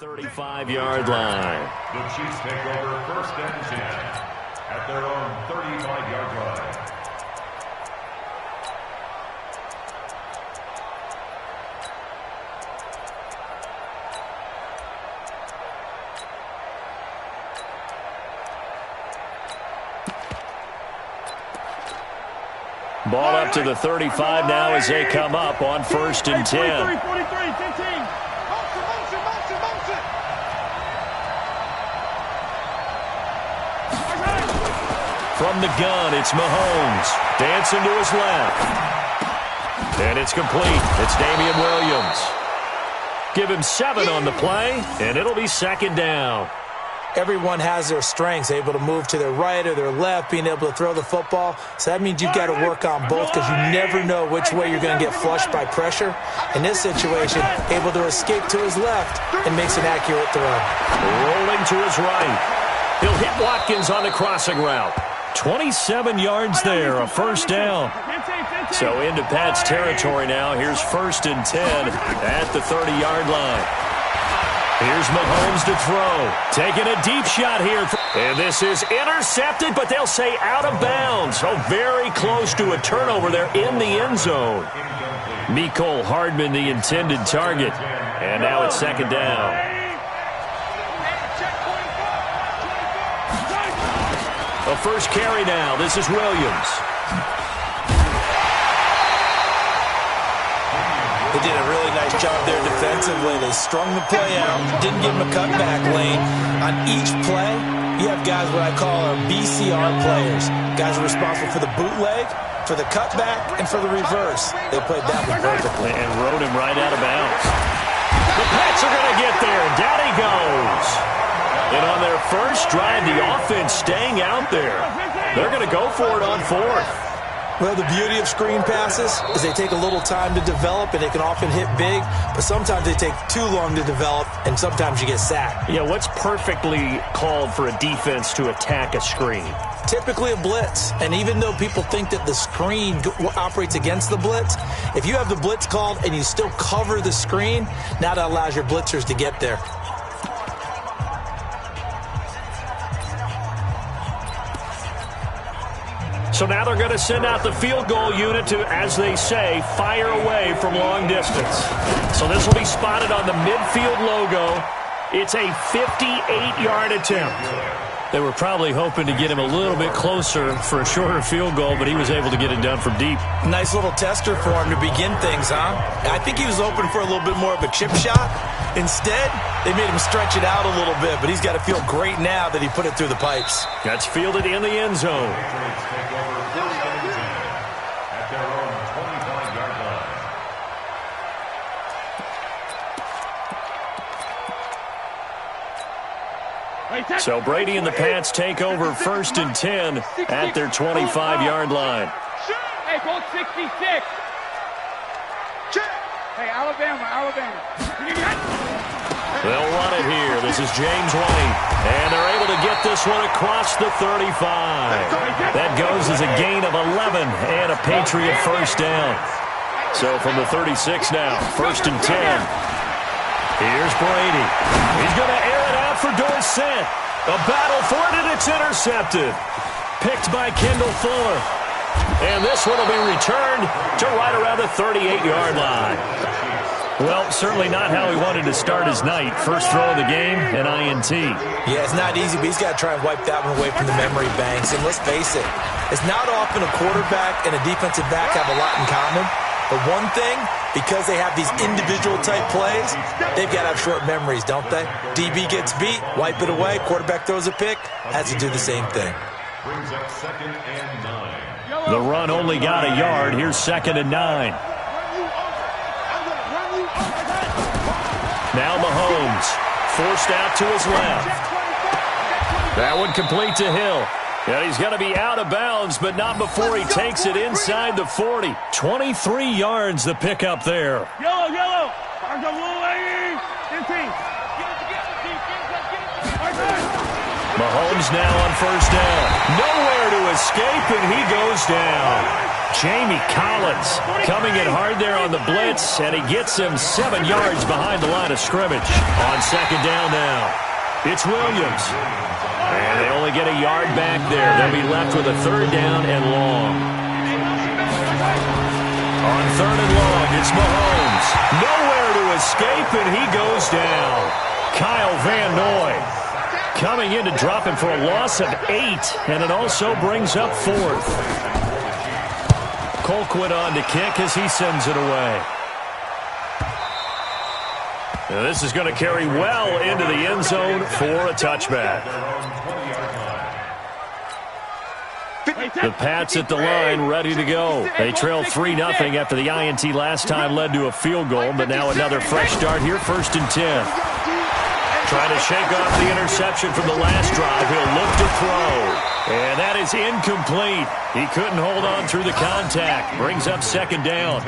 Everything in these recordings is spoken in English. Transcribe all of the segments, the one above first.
35-yard line. The Chiefs take over first and 10 at their own 35-yard line. Ball up to the 35 now as they come up on first and 10. From the gun, it's Mahomes. Dancing to his left. And it's complete. It's Damian Williams. Give him 7 on the play, and it'll be second down. Everyone has their strengths, able to move to their right or their left, being able to throw the football. So that means you've got to work on both because you never know which way you're going to get flushed by pressure. In this situation, able to escape to his left and makes an accurate throw. Rolling to his right. He'll hit Watkins on the crossing route. 27 yards there, a first down. So into Pat's territory now. Here's first and 10 at the 30-yard line. Here's Mahomes to throw. Taking a deep shot here. And this is intercepted, but they'll say out of bounds. So very close to a turnover there in the end zone. Mecole Hardman, the intended target. And now it's second down. A first carry now. This is Williams. They did a really nice job there defensively. They strung the play out, didn't give him a cutback lane. On each play, you have guys what I call our BCR players. Guys are responsible for the bootleg, for the cutback, and for the reverse. They played that one perfectly. And rode him right out of bounds. The Pats are going to get there. Down he goes. And on their first drive, the offense staying out there. They're going to go for it on fourth. Well, the beauty of screen passes is they take a little time to develop, and they can often hit big, but sometimes they take too long to develop, and sometimes you get sacked. Yeah, what's perfectly called for a defense to attack a screen? Typically a blitz, and even though people think that the screen operates against the blitz, if you have the blitz called and you still cover the screen, now that allows your blitzers to get there. So now they're going to send out the field goal unit to, as they say, fire away from long distance. So this will be spotted on the midfield logo. It's a 58-yard attempt. They were probably hoping to get him a little bit closer for a shorter field goal, but he was able to get it done from deep. Nice little tester for him to begin things, huh? I think he was open for a little bit more of a chip shot. Instead, they made him stretch it out a little bit, but he's got to feel great now that he put it through the pipes. That's fielded in the end zone. So Brady and the Pats take over first and 10 at their 25-yard line. Hey, code 66. Hey, Alabama. They'll run it here. This is James White. And they're able to get this one across the 35. That goes as a gain of 11 and a Patriot first down. So from the 36 now, first and 10. Here's Brady. He's going to air it out for Dorsett. A battle for it, and it's intercepted. Picked by Kendall Fuller. And this one will be returned to right around the 38-yard line. Well, certainly not how he wanted to start his night. First throw of the game, an INT. Yeah, it's not easy, but he's got to try and wipe that one away from the memory banks. And let's face it, it's not often a quarterback and a defensive back have a lot in common. But one thing, because they have these individual-type plays, they've got to have short memories, don't they? DB gets beat, wipe it away, quarterback throws a pick, has to do the same thing. Brings up second and 9. The run only got a yard. Here's second and 9. Now Mahomes, forced out to his left. That one complete to Hill. And he's going to be out of bounds, but not before he takes it inside the 40. 23 yards the pickup there. Yellow. Mahomes now on first down. Nowhere to escape, and he goes down. Jamie Collins coming in hard there on the blitz, and he gets him 7 yards behind the line of scrimmage. On second down now, it's Williams. And they only get a yard back there. They'll be left with a third down and long. On third and long, it's Mahomes. Nowhere to escape, and he goes down. Kyle Van Noy coming in to drop him for a loss of 8, and it also brings up fourth. Colquitt on to kick as he sends it away. Now this is going to carry well into the end zone for a touchback. The Pats at the line, ready to go. They trailed 3-0 after the INT last time led to a field goal, but now another fresh start here, 1st and 10. Trying to shake off the interception from the last drive. He'll look to throw. And that is incomplete. He couldn't hold on through the contact. Brings up second down.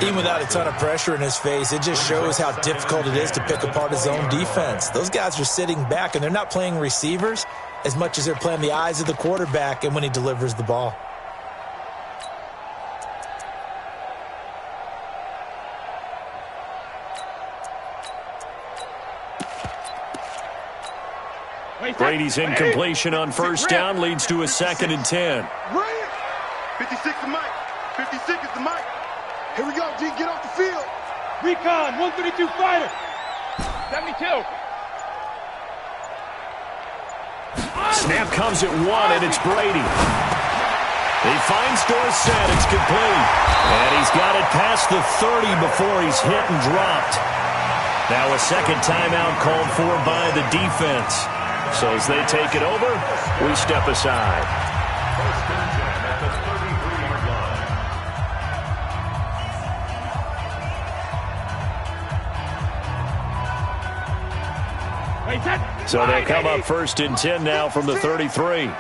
Even without a ton of pressure in his face, it just shows how difficult it is to pick apart his own defense. Those guys are sitting back, and they're not playing receivers as much as they're playing the eyes of the quarterback and when he delivers the ball. Brady's incompletion on first down leads to a 2nd and 10. 56 is Mike. 56 is the Mike. Here we go, G. Get off the field. Recon, 132 fighter. 72. Snap comes at 1, and it's Brady. He finds Dorsett. It's complete. And he's got it past the 30 before he's hit and dropped. Now a second timeout called for by the defense. So as they take it over, we step aside. First and 10 at the 33-yard line. So they'll come up 1st and 10 now from the 33.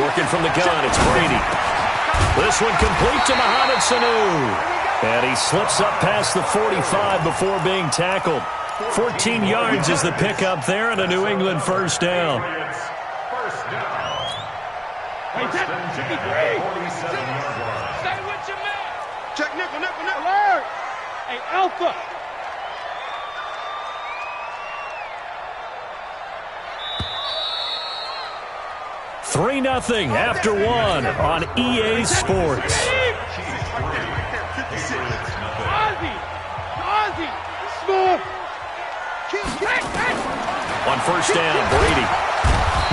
Working from the gun, it's Brady. This one complete to Mohamed Sanu. And he slips up past the 45 before being tackled. 14 yards is the pickup there, and a New England first down. First down. First and 10 at 47-yard line. Stay with your man. Check nickel, nickel, nickel. Alert. Hey, Alpha. Three 3-0 after 1 on EA Sports. Ozzy, smooth. On first down, Brady.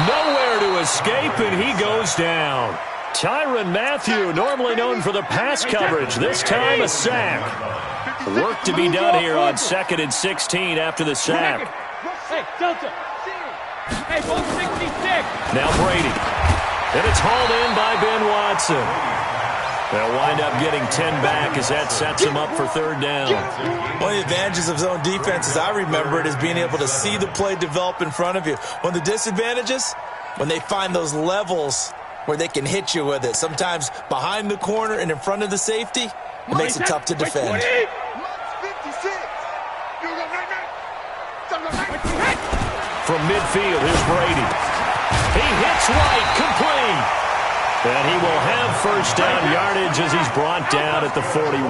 Nowhere to escape, and he goes down. Tyrann Mathieu, normally known for the pass coverage, this time a sack. Work to be done here on 2nd and 16 after the sack. Hey, Delta. Hey, 166. Now Brady. And it's hauled in by Ben Watson. They'll wind up getting 10 back as that sets him up for third down. One of the advantages of zone defense, as I remember it, is being able to see the play develop in front of you. One of the disadvantages, when they find those levels where they can hit you with it, sometimes behind the corner and in front of the safety, it makes it tough to defend. From midfield, here's Brady. He hits right, complete. And he will have first down yardage as he's brought down at the 41.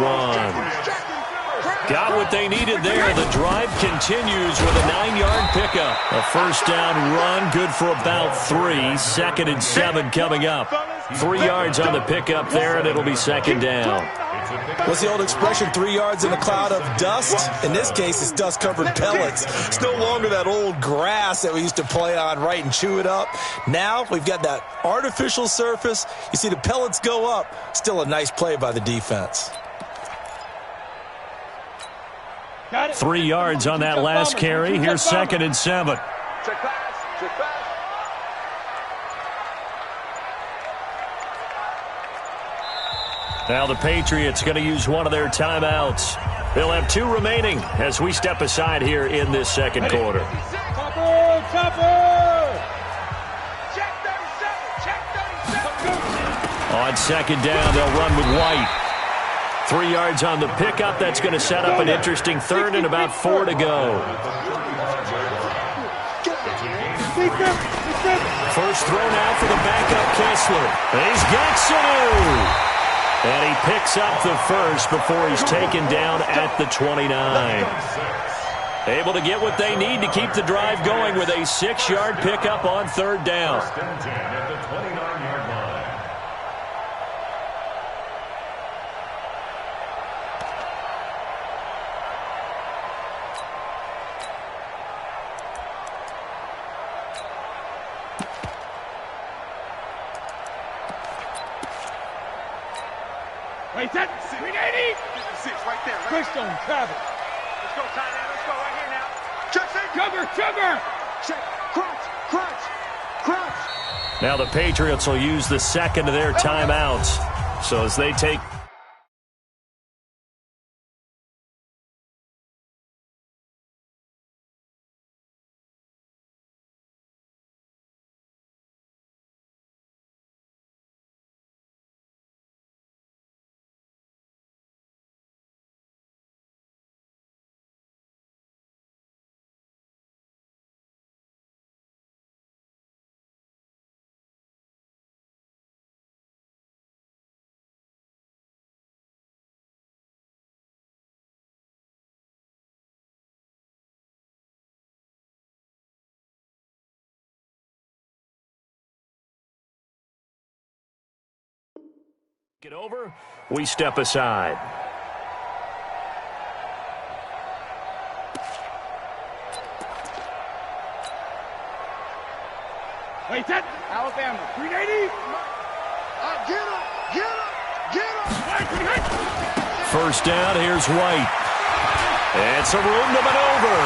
Got what they needed there. The drive continues with a 9-yard pickup. A first down run, good for about 3. 2nd and 7 coming up. 3 yards on the pickup there, and it'll be second down. What's the old expression, 3 yards in a cloud of dust? In this case, it's dust-covered pellets. It's no longer that old grass that we used to play on, right, and chew it up. Now we've got that artificial surface. You see the pellets go up. Still a nice play by the defense. 3 yards on that last carry. Here's 2nd and 7. Check pass, check pass. Now the Patriots going to use one of their timeouts. They'll have 2 remaining as we step aside here in this second quarter. Chopper! Check 37, check 37. On second down, they'll run with White. 3 yards on the pickup. That's going to set up an interesting third and about 4 to go. First throw now for the backup Kessler. He's got Sanu. And he picks up the first before he's taken down at the 29. Able to get what they need to keep the drive going with a 6-yard pickup on third down. First and 10 at the 29-yard line. Wait, that 380. 56 right there. Right? Push on travel. Let's go, tight end. Let's go right here now. Check, check. Cover. Check. Crunch. Now the Patriots will use the second of their timeouts. So as they take... Get over, we step aside. Wait, that Alabama 380. Get him. First down, here's White. It's a room to maneuver.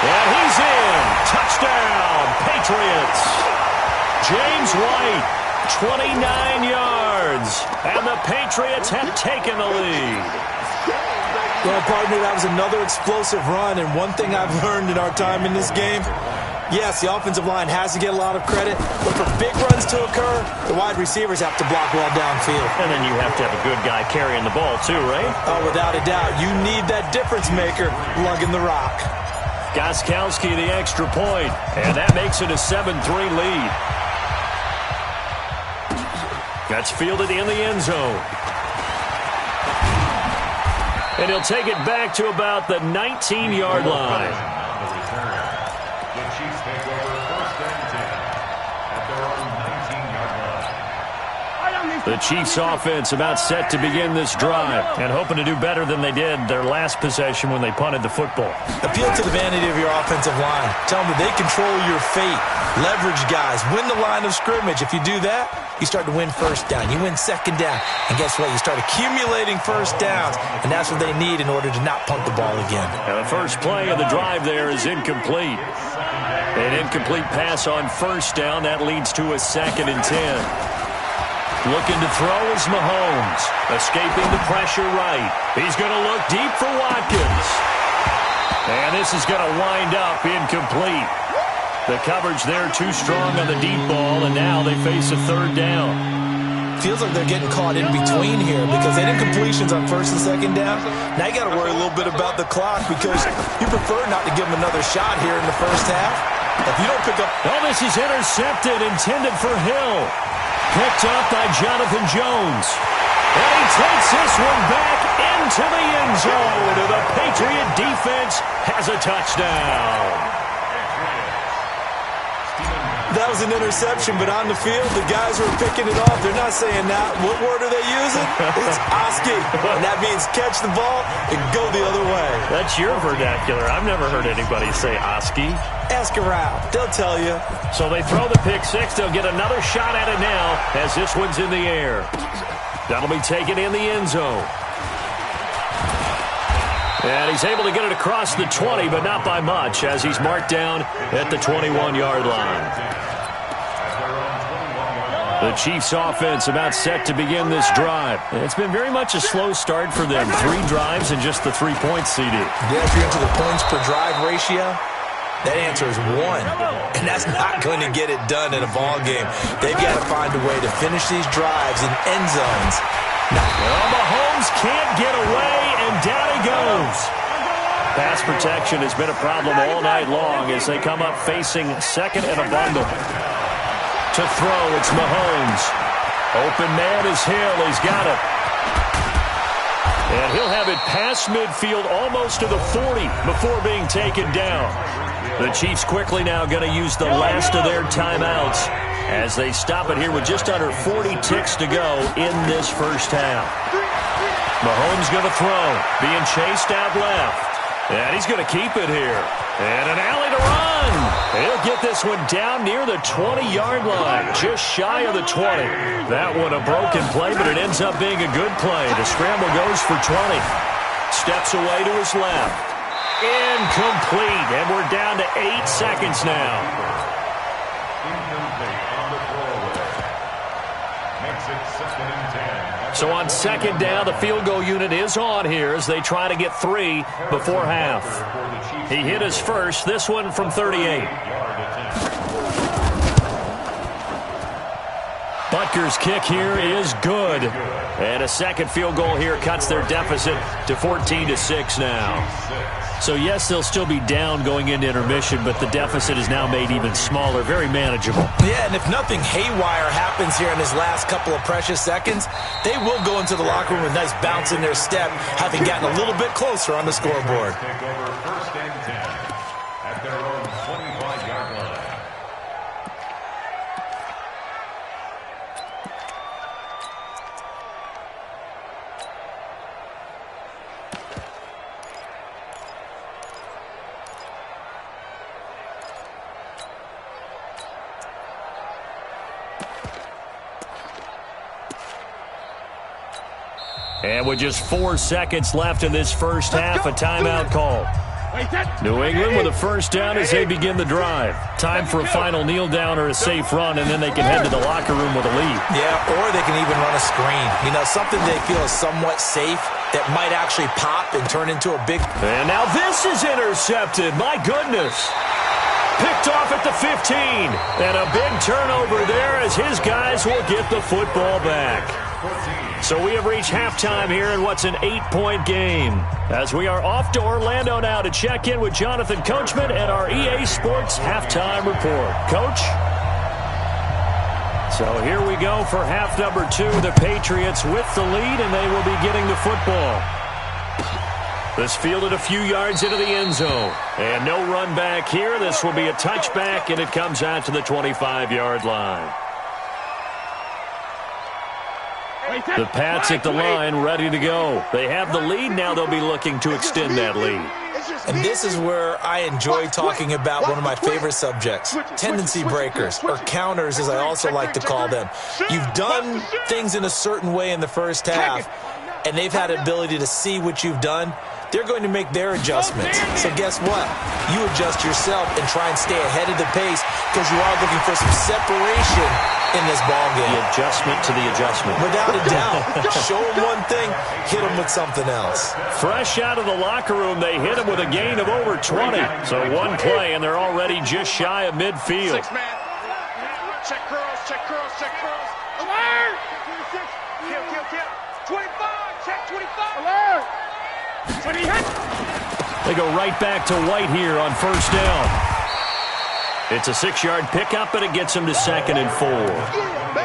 And he's in. Touchdown, Patriots. James White. 29 yards, and the Patriots have taken the lead. Well, partner, that was another explosive run, and one thing I've learned in our time in this game, yes, the offensive line has to get a lot of credit, but for big runs to occur, the wide receivers have to block well downfield. And then you have to have a good guy carrying the ball too, right? Oh, without a doubt. You need that difference maker lugging the rock. Gostkowski the extra point, and that makes it a 7-3 lead. That's fielded in the end zone. And he'll take it back to about the 19-yard line. The return. The Chiefs take over first and 10 at their own 19-yard line. The Chiefs offense about set to begin this drive and hoping to do better than they did their last possession when they punted the football. Appeal to the vanity of your offensive line. Tell them that they control your fate. Leverage guys. Win the line of scrimmage. If you do that, you start to win first down. You win second down. And guess what? You start accumulating first downs. And that's what they need in order to not punt the ball again. Now the first play of the drive there is incomplete. An incomplete pass on first down. That leads to a 2nd and 10. Looking to throw is Mahomes. Escaping the pressure right. He's going to look deep for Watkins. And this is going to wind up incomplete. The coverage there too strong on the deep ball, and now they face a third down. Feels like they're getting caught in between here because they did completions on first and second down. Now you got to worry a little bit about the clock because you prefer not to give them another shot here in the first half. If you don't pick up... Oh, this is intercepted, intended for Hill. Picked up by Jonathan Jones. And he takes this one back into the end zone. And the Patriot defense has a touchdown. That was an interception, but on the field, the guys who are picking it off, they're not saying that. What word are they using? It's Oski. And that means catch the ball and go the other way. That's your vernacular. I've never heard anybody say Oski. Ask around. They'll tell you. So they throw the pick six. They'll get another shot at it now as this one's in the air. That'll be taken in the end zone. And he's able to get it across the 20, but not by much, as he's marked down at the 21-yard line. The Chiefs offense about set to begin this drive. It's been very much a slow start for them. 3 drives and just the 3 points, CD. Yeah, if you're into the points per drive ratio, that answer is 1. And that's not going to get it done in a ball game. They've got to find a way to finish these drives in end zones Well, Mahomes can't get away, and down he goes. Pass protection has been a problem all night long as they come up facing second and a bundle. To throw, it's Mahomes. Open man is Hill. He's got it. And he'll have it past midfield almost to the 40 before being taken down. The Chiefs quickly now going to use the last of their timeouts as they stop it here with just under 40 ticks to go in this first half. Mahomes going to throw, being chased out left. And he's going to keep it here. And an alley to run. He'll get this one down near the 20-yard line, just shy of the 20. That one a broken play, but it ends up being a good play. The scramble goes for 20. Steps away to his left. Incomplete, and we're down to 8 seconds now. Incomplete on the throwaway. Makes it 2nd and 10. So on second down, the field goal unit is on here as they try to get 3 before half. He hit his first, this one from 38. Butker's kick here is good. And a second field goal here cuts their deficit to 14-6 now. So, yes, they'll still be down going into intermission, but the deficit is now made even smaller, very manageable. Yeah, and if nothing haywire happens here in his last couple of precious seconds, they will go into the locker room with a nice bounce in their step, having gotten a little bit closer on the scoreboard. Take over 1st and 10 at their own 25-yard line. And with just 4 seconds left in this first half, a timeout call. New England with a first down as they begin the drive. Time for a final kneel down or a safe run, and then they can head to the locker room with a lead. Yeah, or they can even run a screen. You know, something they feel is somewhat safe that might actually pop and turn into a big... And now this is intercepted. My goodness. Picked off at the 15. And a big turnover there as his guys will get the football back. So we have reached halftime here in what's an 8-point game. As we are off to Orlando now to check in with Jonathan Coachman and our EA Sports Halftime Report. Coach? So here we go for half number 2. The Patriots with the lead, and they will be getting the football. This fielded a few yards into the end zone. And no run back here. This will be a touchback, and it comes out to the 25-yard line. The Pats at the line, ready to go. They have the lead. Now they'll be looking to extend that lead. And this is where I enjoy talking about one of my favorite subjects, tendency breakers, or counters as I also like to call them. You've done things in a certain way in the first half, and they've had the ability to see what you've done. They're going to make their adjustments. So guess what? You adjust yourself and try and stay ahead of the pace because you are looking for some separation in this ball game. The adjustment to the adjustment. Without a doubt. Show them one thing, hit them with something else. Fresh out of the locker room, they hit him with a gain of over 20. So one play, and they're already just shy of midfield. 6 man. Check curls, check curls, check curls. Alert! Kill. 25, check 25. Alert! They go right back to White here on first down. It's a 6-yard pickup, and it gets them to 2nd and 4.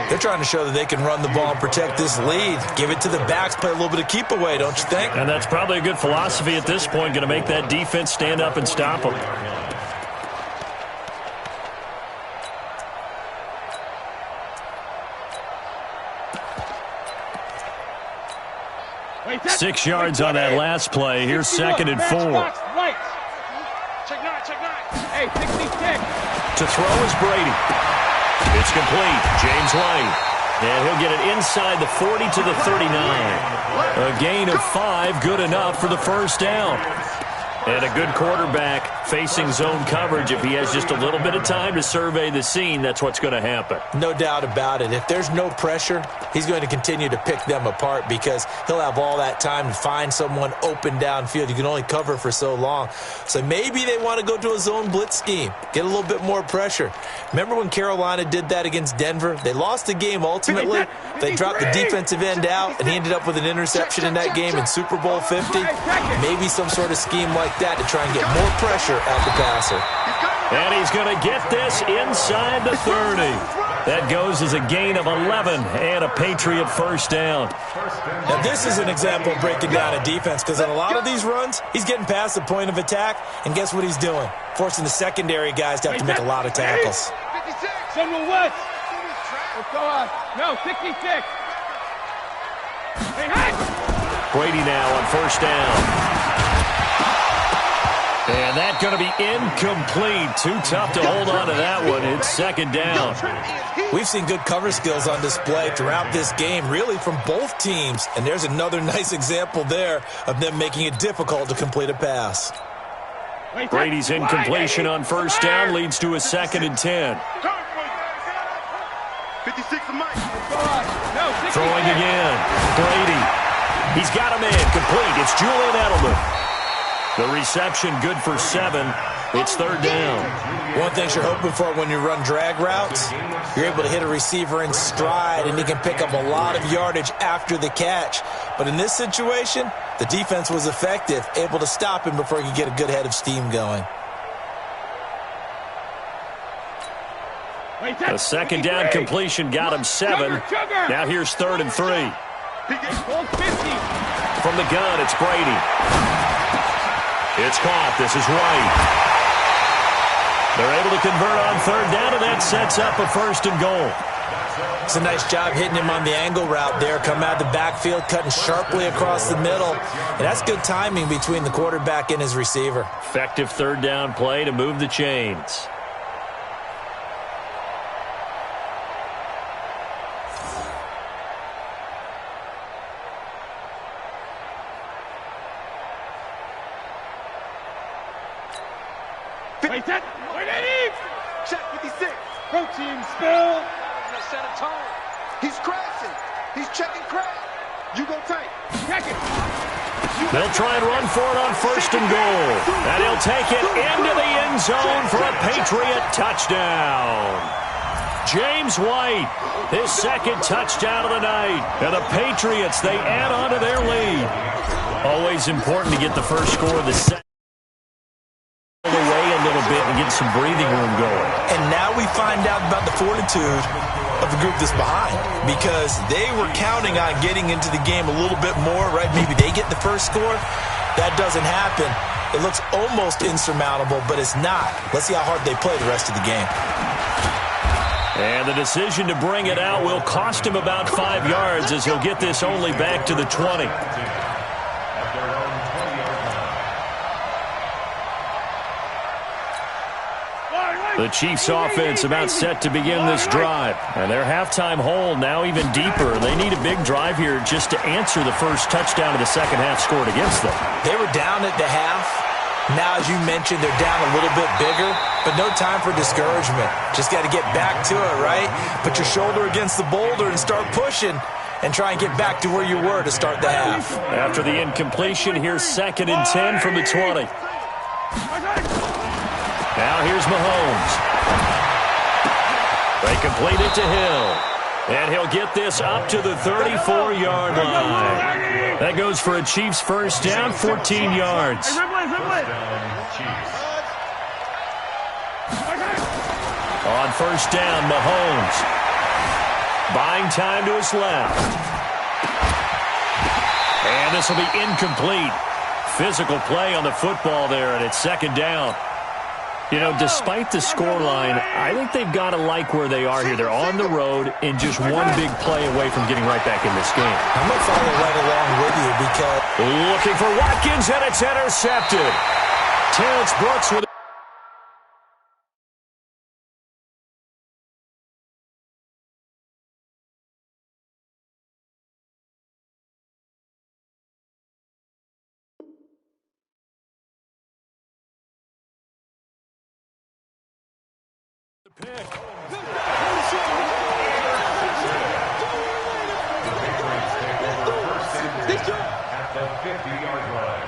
They're trying to show that they can run the ball and protect this lead. Give it to the backs, play a little bit of keep away, don't you think? And that's probably a good philosophy at this point, going to make that defense stand up and stop them. Wait, 6 yards on that last play. Here's 2nd and 4. Check 9, check 9. Hey, 66. To throw is Brady. It's complete. James White. And he'll get it inside the 40 to the 39. A gain of 5, good enough for the first down. And a good quarterback facing zone coverage, if he has just a little bit of time to survey the scene, that's what's going to happen. No doubt about it. If there's no pressure, he's going to continue to pick them apart because he'll have all that time to find someone open downfield. You can only cover for so long. So maybe they want to go to a zone blitz scheme, get a little bit more pressure. Remember when Carolina did that against Denver? They lost the game ultimately. They dropped the defensive end out, and he ended up with an interception in that game in Super Bowl 50. Maybe some sort of scheme like that to try and get more pressure at the passer. And he's going to get this inside the 30. That goes as a gain of 11 and a Patriot first down. Now, this is an example of breaking down a defense because on a lot of these runs, he's getting past the point of attack, and guess what he's doing? Forcing the secondary guys to have to make a lot of tackles. General West. What's going on? No, 66. Hey, Brady now on first down. And that's going to be incomplete. Too tough to hold on to that one. It's second down. We've seen good cover skills on display throughout this game, really from both teams. And there's another nice example there of them making it difficult to complete a pass. Brady's incompletion on first down leads to a 2nd and 10. 56 a Mike. Throwing again. Brady. He's got him in. Complete. It's Julian Edelman. The reception good for 7. It's third down. One thing you're hoping for when you run drag routes, you're able to hit a receiver in stride, and he can pick up a lot of yardage after the catch. But in this situation, the defense was effective, able to stop him before he could get a good head of steam going. A second down completion got him 7. Now here's 3rd and 3. From the gun, it's Brady. It's caught. This is White. They're able to convert on third down, and that sets up a 1st and goal. It's a nice job hitting him on the angle route there. Come out of the backfield, cutting sharply across the middle. And that's good timing between the quarterback and his receiver. Effective third down play to move the chains. Wait, that. Wait, Check 56. protein spill. Gonna set a tone. He's crashing. He's checking crash. You go tank. Check it. They'll try and run for it on 1st and goal. And he'll take it into the end zone for a Patriot touchdown. James White, his 2nd touchdown of the night. And the Patriots, they add on to their lead. Always important to get the first score of the second. Away a little bit and get some breathing room going. And now we find out about the fortitude of the group that's behind, because they were counting on getting into the game a little bit more, right? Maybe they get the first score. That doesn't happen. It looks almost insurmountable, but it's not. Let's see how hard they play the rest of the game. And the decision to bring it out will cost him about 5 yards, as he'll get this only back to the 20. The Chiefs offense about set to begin this drive. And their halftime hole now even deeper. They need a big drive here just to answer the first touchdown of the second half scored against them. They were down at the half. Now, as you mentioned, they're down a little bit bigger, but no time for discouragement. Just got to get back to it, right? Put your shoulder against the boulder and start pushing and try and get back to where you were to start the half. After the incompletion, here's 2nd and 10 from the 20. Now here's Mahomes. They complete it to Hill. And he'll get this up to the 34-yard line. That goes for a Chiefs first down, 14 yards. On first down, Mahomes. Buying time to his left. And this will be incomplete. Physical play on the football there, and it's 2nd down. You know, despite the scoreline, I think they've got to like where they are here. They're on the road and just one big play away from getting right back in this game. I'm going to follow right along with you because... Looking for Watkins, and it's intercepted. Terrence Brooks with At the 50-yard line.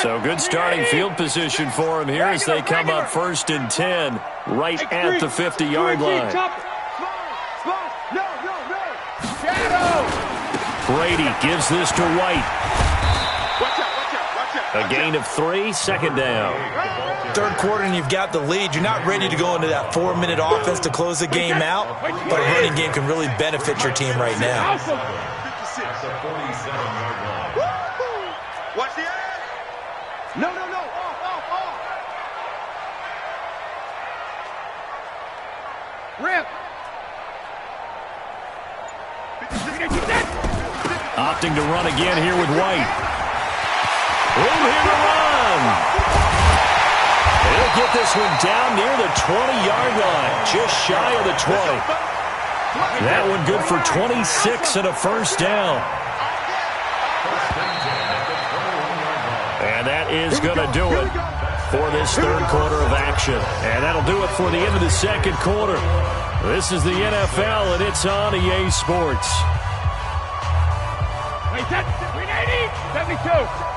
So good starting field position for him here as they come up 1st and 10 right at the 50-yard line. Brady gives this to White. A gain of 3, 2nd down. 3rd quarter and you've got the lead. You're not ready to go into that 4-minute offense to close the game out, but a running game can really benefit your team right now. At the 47-yard line. Watch the ass. No. Off. Rip. Opting to run again here with White. Room here to run. He'll get this one down near the 20-yard line, just shy of the 20. That one good for 26 and a 1st down. And that is going to do it for this 3rd quarter of action. And that'll do it for the end of the 2nd quarter. This is the NFL, and it's on EA Sports. Wait, that's 380, 72.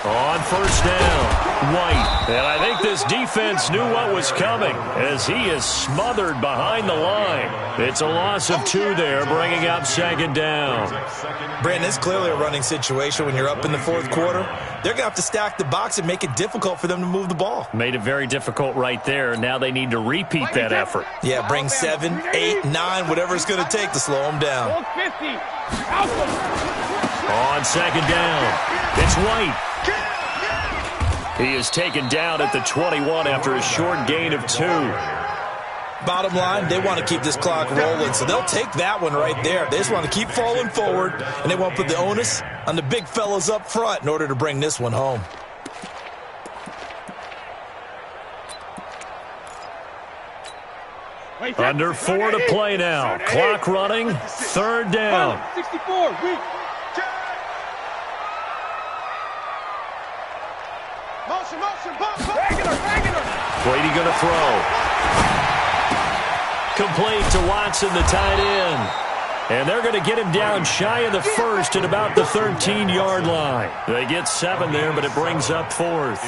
On 1st down, White. And I think this defense knew what was coming as he is smothered behind the line. It's a loss of 2 there, bringing up 2nd down. Brandon, it's clearly a running situation when you're up in the 4th quarter. They're going to have to stack the box and make it difficult for them to move the ball. Made it very difficult right there. Now they need to repeat that effort. Yeah, bring 7, 8, 9, whatever it's going to take to slow them down. On 2nd down, it's White. He is taken down at the 21 after a short gain of 2. Bottom line, they want to keep this clock rolling, so they'll take that one right there. They just want to keep falling forward, and they want to put the onus on the big fellas up front in order to bring this one home. Under 4 to play now. Clock running, 3rd down. 64, weak. Brady going to throw. Complete to Watson, the tight end. And they're going to get him down shy of the 1st at about the 13-yard line. They get 7 there, but it brings up 4th.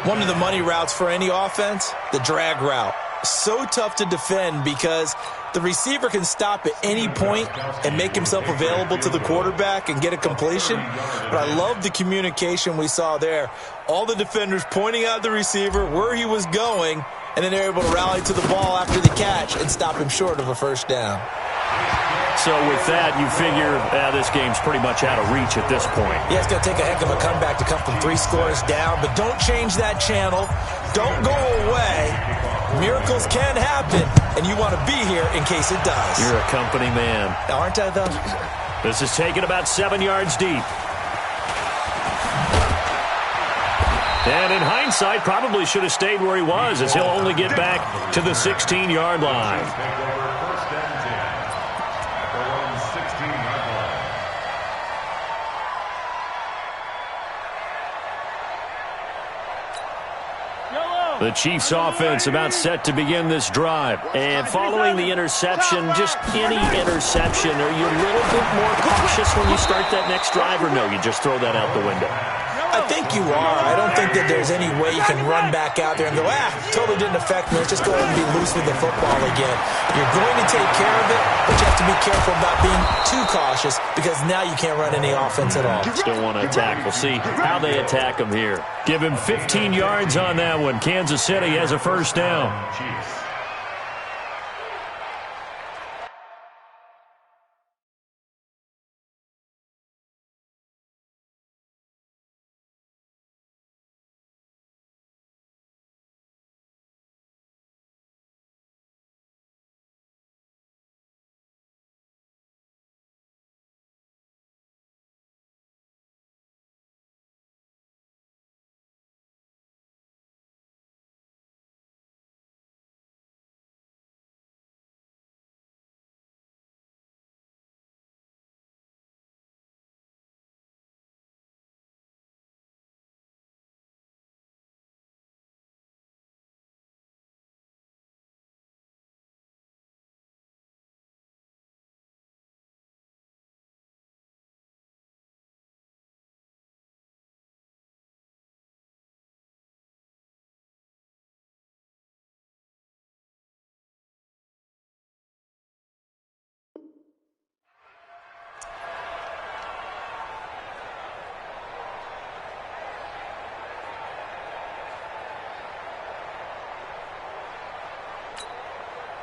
One of the money routes for any offense, the drag route. So tough to defend because the receiver can stop at any point and make himself available to the quarterback and get a completion. But I love the communication we saw there. All the defenders pointing out the receiver, where he was going, and then they're able to rally to the ball after the catch and stop him short of a 1st down. So with that, you figure this game's pretty much out of reach at this point. Yeah, it's going to take a heck of a comeback to come from 3 scores down, but don't change that channel. Don't go away. Miracles can happen, and you want to be here in case it does. You're a company man. Aren't I, though? This is taken about 7 yards deep. And in hindsight, probably should have stayed where he was as he'll only get back to the 16-yard line. The Chiefs offense about set to begin this drive. And following the interception, just any interception, are you a little bit more cautious when you start that next drive, or no, you just throw that out the window? I think you are. I don't think that there's any way you can run back out there and go, totally didn't affect me. Let's just go ahead and be loose with the football again. You're going to take care of it, but you have to be careful about being too cautious because now you can't run any offense at all. Still want to attack. We'll see how they attack him here. Give him 15 yards on that one. Kansas City has a 1st down.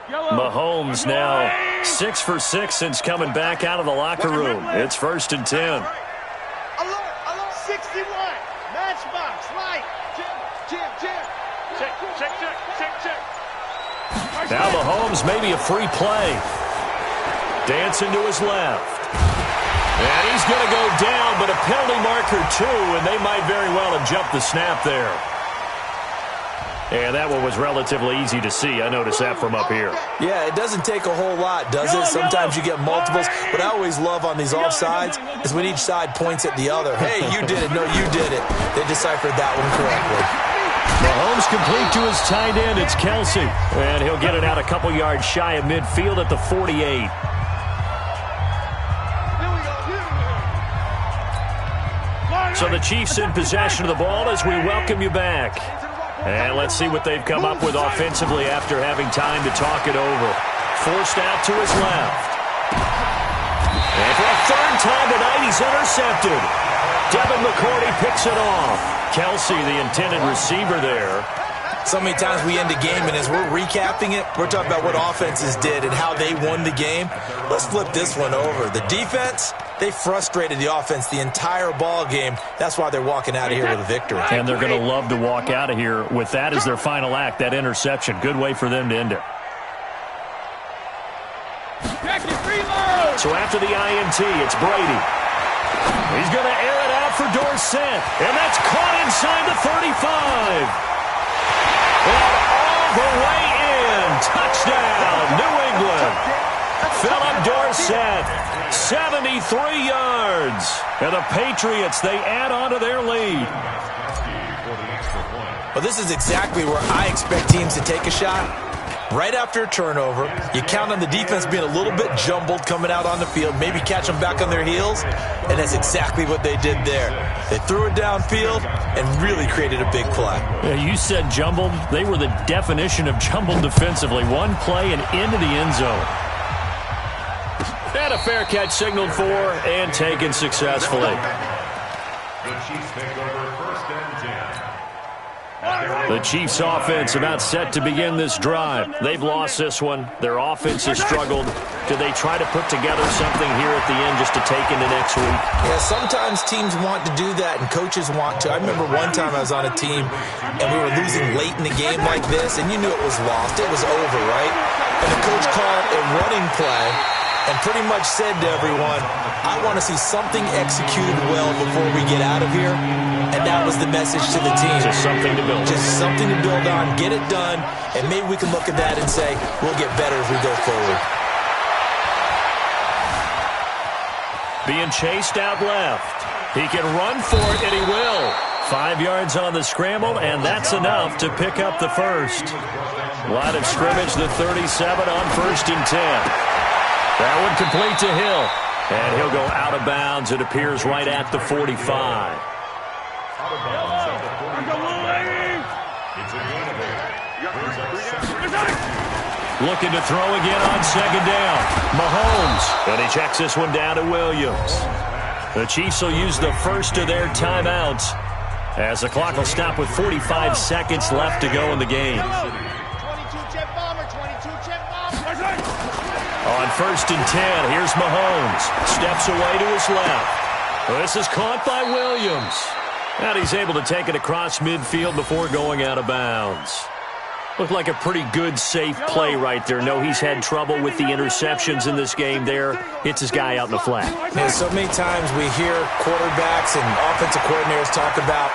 Mahomes now 6 for 6 since coming back out of the locker room. It's 1st and 10. Alert, 61. Matchbox, right. Jim. Check. Now Mahomes maybe a free play. Dancing to his left. And he's going to go down, but a penalty marker too, and they might very well have jumped the snap there. And that one was relatively easy to see. I noticed that from up here. Yeah, it doesn't take a whole lot, does it? Sometimes you get multiples. What I always love on these offsides is when each side points at the other. Hey, you did it. No, you did it. They deciphered that one correctly. Mahomes complete to his tight end. It's Kelsey. And he'll get it out a couple yards shy of midfield at the 48. So the Chiefs in possession of the ball as we welcome you back. And let's see what they've come up with offensively after having time to talk it over. Forced out to his left. And for a third time tonight, he's intercepted. Devin McCourty picks it off. Kelsey, the intended receiver there. So many times we end a game, and as we're recapping it, we're talking about what offenses did and how they won the game. Let's flip this one over. The defense, they frustrated the offense the entire ball game. That's why they're walking out of here with a victory. And they're going to love to walk out of here with that as their final act, that interception. Good way for them to end it. So after the INT, it's Brady. He's going to air it out for Dorsett. And that's caught inside the 35. And all the way in. Touchdown, New England. Philip Dorsett, 73 yards. And the Patriots, they add on to their lead. Well, this is exactly where I expect teams to take a shot. Right after a turnover, you count on the defense being a little bit jumbled coming out on the field, maybe catch them back on their heels, and that's exactly what they did there. They threw it downfield and really created a big play. Yeah, you said jumbled. They were the definition of jumbled defensively. One play and into the end zone. And a fair catch signaled for and taken successfully. The Chiefs take over 1st and 10. The Chiefs offense about set to begin this drive. They've lost this one. Their offense has struggled. Do they try to put together something here at the end just to take into next week? Yeah, sometimes teams want to do that and coaches want to. I remember one time I was on a team and we were losing late in the game like this and you knew it was lost. It was over, right? And the coach called a running play and pretty much said to everyone, I want to see something executed well before we get out of here. And that was the message to the team. Just something to build on. Just something to build on, get it done, and maybe we can look at that and say, we'll get better as we go forward. Being chased out left. He can run for it, and he will. 5 yards on the scramble, and that's enough to pick up the first. Line of scrimmage, the 37 on 1st and 10. That one complete to Hill. And he'll go out of bounds. It appears right at the 45. Out of bounds at the 45. It's a gain of 8. Looking to throw again on 2nd down. Mahomes. And he checks this one down to Williams. The Chiefs will use the first of their timeouts as the clock will stop with 45 seconds left to go in the game. 22 jet bomber, 22 jet bomber. On 1st and 10, here's Mahomes. Steps away to his left. This is caught by Williams. And he's able to take it across midfield before going out of bounds. Looked like a pretty good, safe play right there. No, he's had trouble with the interceptions in this game there. Hits his guy out in the flat. And so many times we hear quarterbacks and offensive coordinators talk about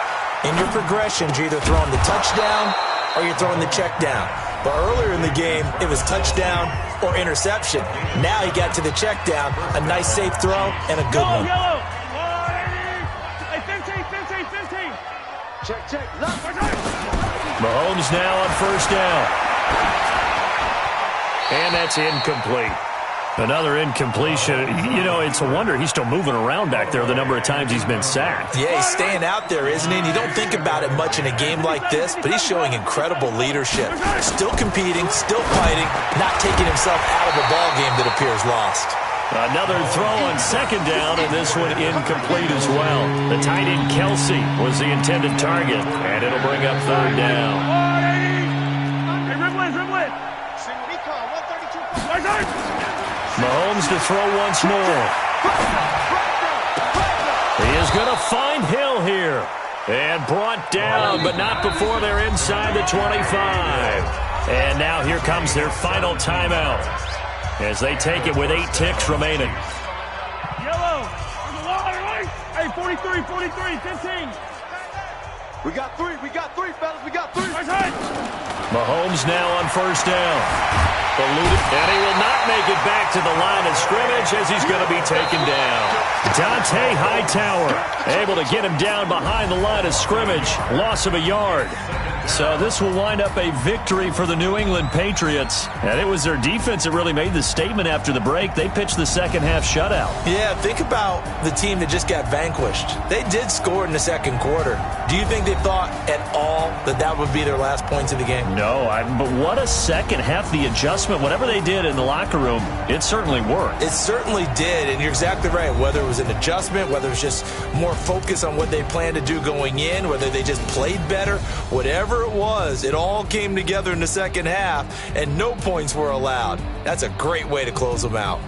in your progressions, you're either throwing the touchdown or you're throwing the check down. But earlier in the game, it was touchdown or interception. Now he got to the check down, a nice safe throw, and a good one. Check. Mahomes now on 1st down. And that's incomplete. Another incompletion. You know, it's a wonder he's still moving around back there the number of times he's been sacked. Yeah, he's staying out there, isn't he? And you don't think about it much in a game like this, but he's showing incredible leadership. Still competing, still fighting, not taking himself out of a ball game that appears lost. Another throw on 2nd down, and this one incomplete as well. The tight end Kelsey was the intended target, and it'll bring up 3rd down. Hey, dribble it. Mahomes to throw once more. He is going to find Hill here. And brought down, but not before they're inside the 25. And now here comes their final timeout as they take it with 8 ticks remaining. Yellow. Hey, 43, 15. We got three, fellas, we got three. Mahomes now on first down. Eluded, and he will not make it back to the line of scrimmage as he's going to be taken down. Dante Hightower able to get him down behind the line of scrimmage. Loss of a yard. So this will wind up a victory for the New England Patriots. And it was their defense that really made the statement after the break. They pitched the second half shutout. Yeah, think about the team that just got vanquished. They did score in the second quarter. Do you think they thought at all that that would be their last points of the game? No, but what a second half. The adjustment, whatever they did in the locker room, it certainly worked. It certainly did, and you're exactly right. Whether it was an adjustment, whether it was just more focus on what they planned to do going in, whether they just played better, whatever it was, it all came together in the second half, and no points were allowed. That's a great way to close them out.